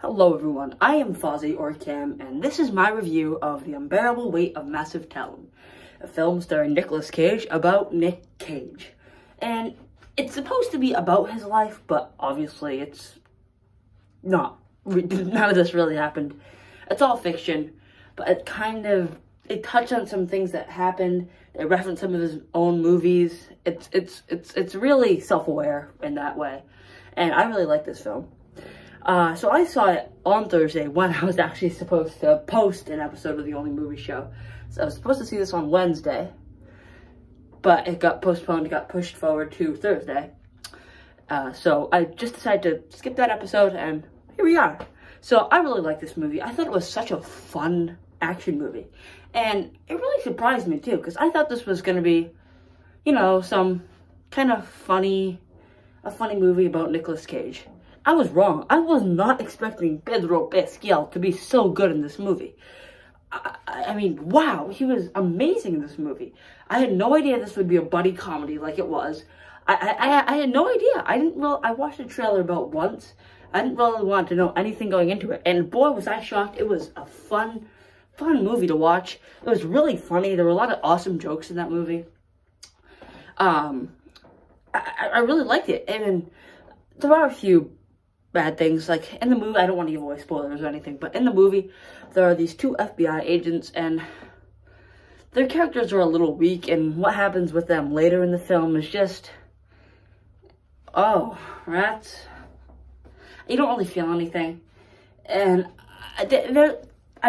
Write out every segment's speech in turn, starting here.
Hello everyone, I am Fozzie or Cam, and this is my review of The Unbearable Weight of Massive Talent, a film starring Nicolas Cage about Nick Cage. And it's supposed to be about his life, but obviously it's not. None of this really happened. It's all fiction, but it touched on some things that happened. They referenced some of his own movies. It's really self-aware in that way, and I really like this film. So I saw it on Thursday when I was actually supposed to post an episode of The Only Movie Show. So I was supposed to see this on Wednesday, but it got postponed, it got pushed forward to Thursday. So I just decided to skip that episode, and here we are. So I really like this movie. I thought it was such a fun action movie. And it really surprised me too, because I thought this was going to be, you know, some kind of a funny movie about Nicolas Cage. I was wrong. I was not expecting Pedro Pascal to be so good in this movie. I mean, wow, he was amazing in this movie. I had no idea this would be a buddy comedy like it was. I had no idea. I watched the trailer about once. I didn't really want to know anything going into it. And boy, was I shocked. It was a fun movie to watch. It was really funny. There were a lot of awesome jokes in that movie. I really liked it. And there are a few bad things, like in the movie. I don't want to give away spoilers or anything, but in the movie there are these two FBI agents, and their characters are a little weak, and what happens with them later in the film is just, oh, rats. You don't really feel anything. And I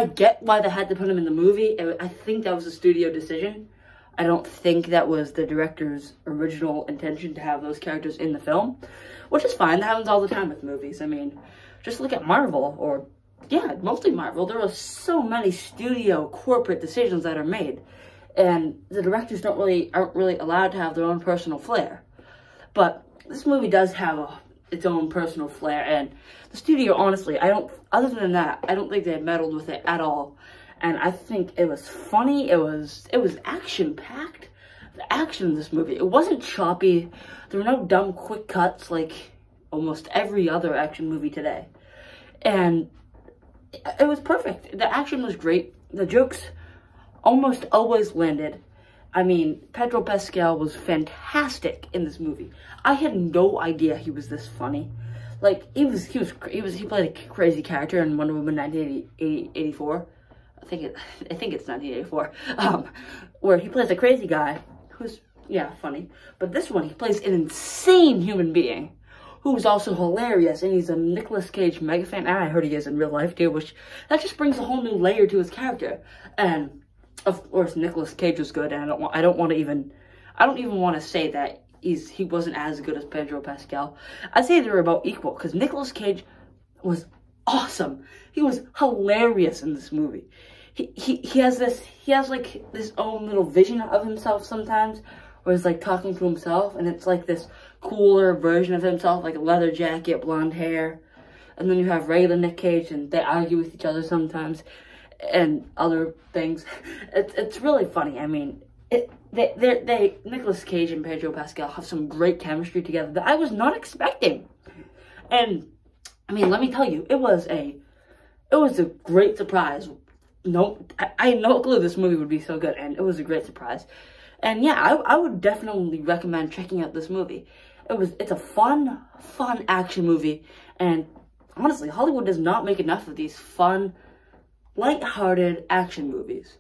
get why they had to put them in the movie. I think that was a studio decision. I don't think that was the director's original intention to have those characters in the film, which is fine. That happens all the time with movies. I mean, just look at Marvel, or, yeah, mostly Marvel. There are so many studio corporate decisions that are made, and the directors aren't really allowed to have their own personal flair. But this movie does have its own personal flair, and the studio, honestly, other than that, I don't think they meddled with it at all. And I think it was funny. It was action-packed. The action in this movie, it wasn't choppy. There were no dumb quick cuts like almost every other action movie today. And it was perfect. The action was great. The jokes almost always landed. I mean, Pedro Pascal was fantastic in this movie. I had no idea he was this funny. Like, he played a crazy character in Wonder Woman 1984. I think it's 1984, where he plays a crazy guy who's, yeah, funny. But this one, he plays an insane human being who's also hilarious, and he's a Nicolas Cage mega fan. And I heard he is in real life too, which that just brings a whole new layer to his character. And of course, Nicolas Cage was good, and I don't even want to say that he wasn't as good as Pedro Pascal. I'd say they were about equal, because Nicolas Cage was awesome. He was hilarious in this movie. He has like this own little vision of himself sometimes, where he's like talking to himself, and it's like this cooler version of himself, like a leather jacket, blonde hair. And then you have regular Nick Cage, and they argue with each other sometimes, and other things. It's really funny. I mean, Nicolas Cage and Pedro Pascal have some great chemistry together that I was not expecting. And I mean, let me tell you, it was a great surprise. I had no clue this movie would be so good, and it was a great surprise. And yeah, I would definitely recommend checking out this movie. It's a fun action movie, and honestly, Hollywood does not make enough of these fun, light-hearted action movies.